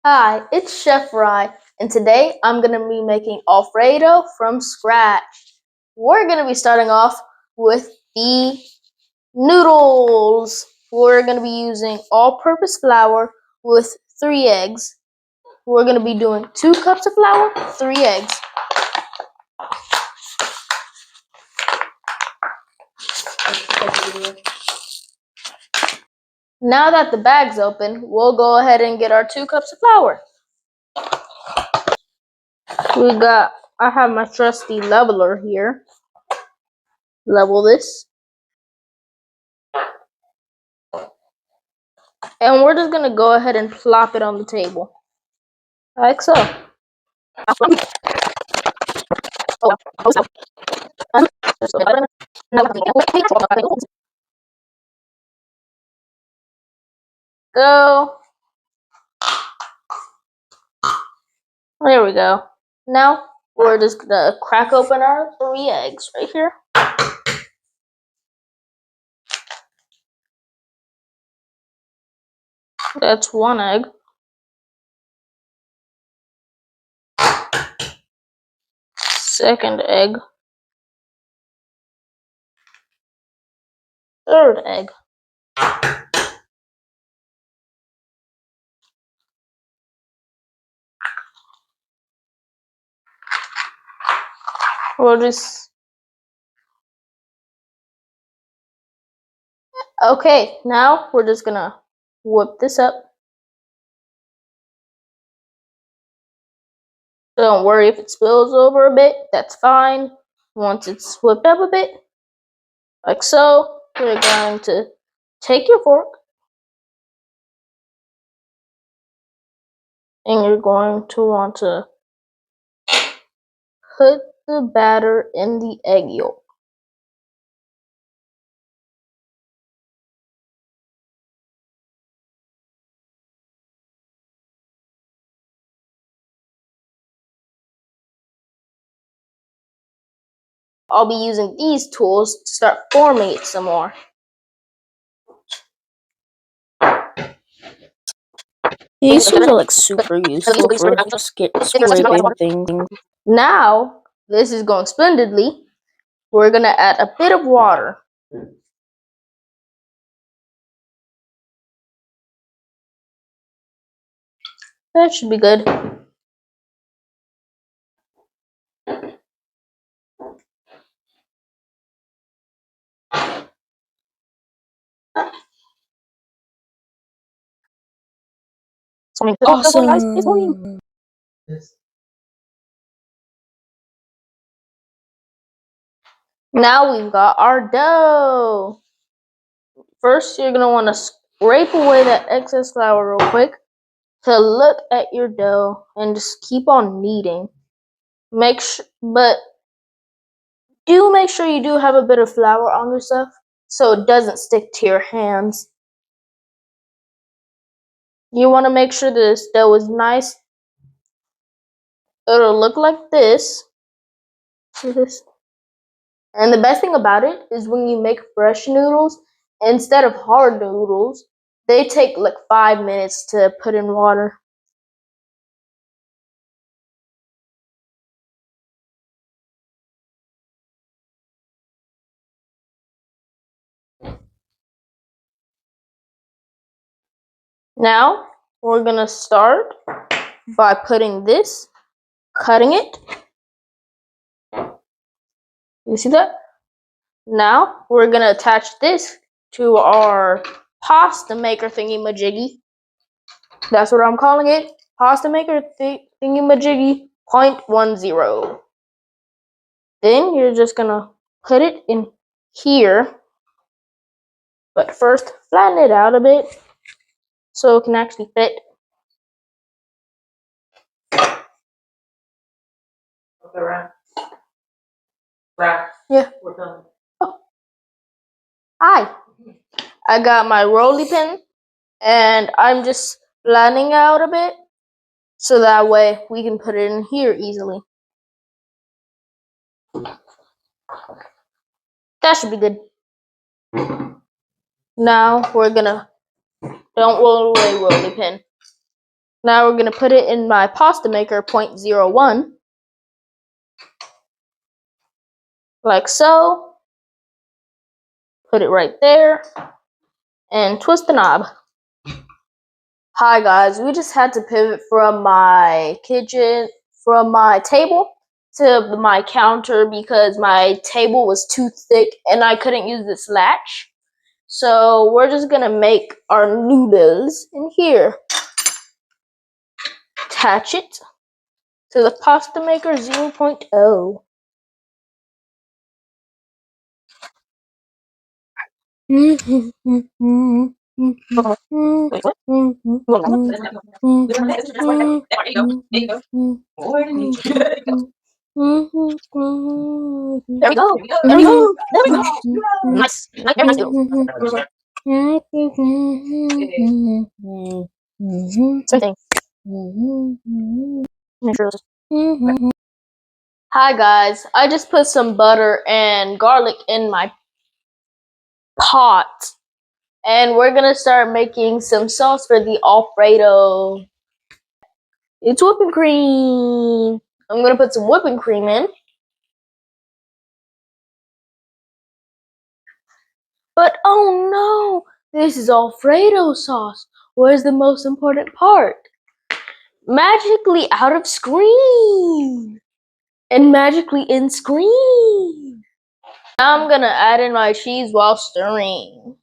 Hi, it's Chef Rye, and today I'm going to be making Alfredo from scratch. We're going to be starting off with the noodles. We're going to be using all-purpose flour with 3 eggs. We're going to be doing 2 cups of flour, 3 eggs. Now that the bag's open, we'll go ahead and get our 2 cups of flour. I have my trusty leveler here. Level this. And we're just going to go ahead and plop it on the table. Like so. Go. There we go. Now we're just gonna crack open our 3 eggs right here. That's 1 egg. Second egg. Third egg. We'll just... Okay, now we're just gonna whip this up. Don't worry if it spills over a bit, that's fine. Once it's whipped up a bit, like so, we're going to take your fork and you're going to want to put the batter in the egg yolk. I'll be using these tools to start forming it some more. These tools are like super useful for just scraping things. Now, this is going splendidly. We're gonna add a bit of water. That should be good. Awesome. Now we've got our dough. First, you're gonna want to scrape away that excess flour real quick to look at your dough and just keep on kneading. But do make sure you do have a bit of flour on your stuff so it doesn't stick to your hands. You want to make sure this dough is nice. It'll look like this. And the best thing about it is when you make fresh noodles, instead of hard noodles, they take like 5 minutes to put in water. Now, we're gonna start by putting this, cutting it. You see that? Now, we're gonna attach this to our pasta maker thingy-majiggy. That's what I'm calling it. Pasta maker thingy-majiggy 0.10. Then you're just gonna put it in here. But first, flatten it out a bit so it can actually fit. Okay, Right. Yeah. We're done. Oh. Hi. I got my rolly pin and I'm just flattening out a bit so that way we can put it in here easily. That should be good. Now we're gonna, don't roll away rolly pin. Now we're gonna put it in my pasta maker 0.01, like so. Put it right there and twist the knob. Hi guys, we just had to pivot from my table to my counter because my table was too thick and I couldn't use this latch. So we're just gonna make our noodles in here. Attach it to the pasta maker 0.0. Wait, what? There we go. There we go. There we go. Nice. Very nice noodles. Same thing. Make sure this- Hi guys, I just put some butter and garlic in my pot. And we're gonna start making some sauce for the Alfredo. It's whipping cream. I'm gonna put some whipping cream in. But oh no, this is Alfredo sauce. Where's the most important part? Magically out of screen. And magically in screen. Now I'm gonna add in my cheese while stirring.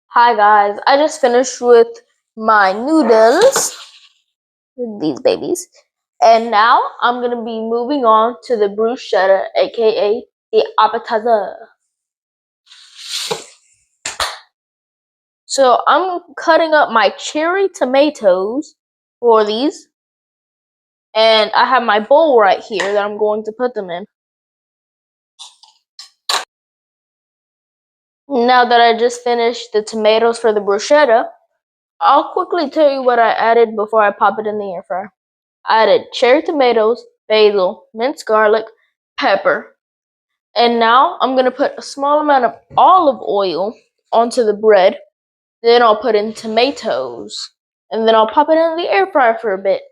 Hi guys, I just finished with my noodles, these babies, and now I'm gonna be moving on to the bruschetta, aka the appetizer. So I'm cutting up my cherry tomatoes for these, and I have my bowl right here that I'm going to put them in. Now that I just finished the tomatoes for the bruschetta, I'll quickly tell you what I added before I pop it in the air fryer. I added cherry tomatoes, basil, minced garlic, pepper. And now I'm gonna put a small amount of olive oil onto the bread. Then I'll put in tomatoes. And then I'll pop it in the air fryer for a bit.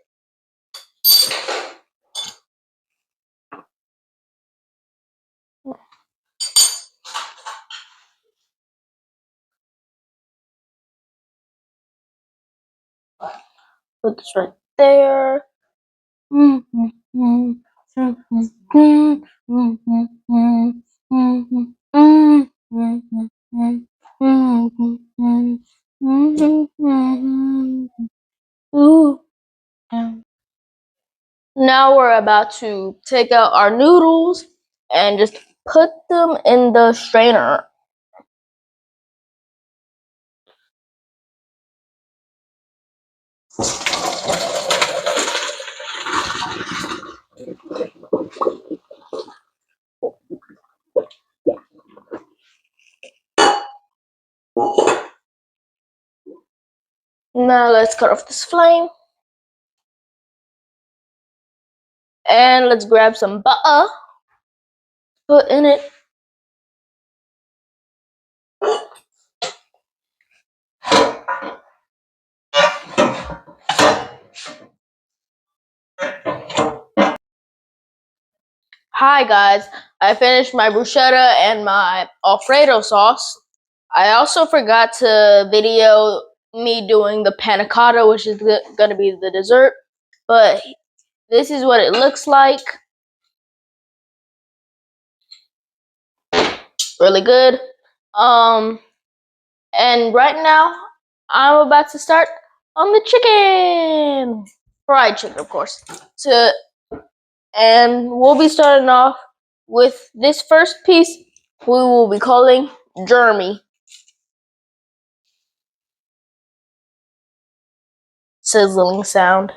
Put this right there. Now we're about to take out our noodles and just put them in the strainer. Now let's cut off this flame. And let's grab some butter. Put in it. Hi guys, I finished my bruschetta and my Alfredo sauce. I also forgot to video me doing the panna cotta, which is going to be the dessert. But this is what it looks like. Really good. And right now, I'm about to start on the chicken. Fried chicken, of course. And we'll be starting off with this first piece we will be calling Jeremy. Sizzling sound.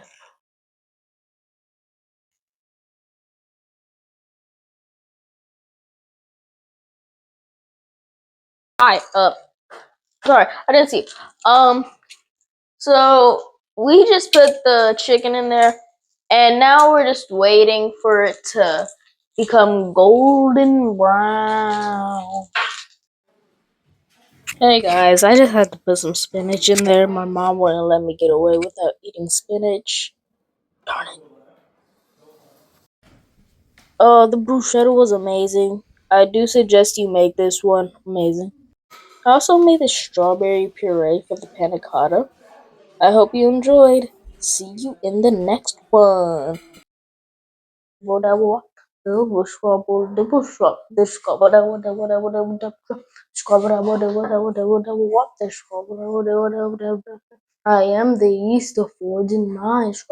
Sorry, I didn't see. So we just put the chicken in there, and now we're just waiting for it to become golden brown. Hey guys, I just had to put some spinach in there. My mom wouldn't let me get away without eating spinach. Darn it. The bruschetta was amazing. I do suggest you make this one. Amazing. I also made the strawberry puree for the panna cotta. I hope you enjoyed. See you in the next one. I am the yeast of forging minds.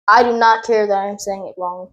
I do not care that I'm saying it wrong.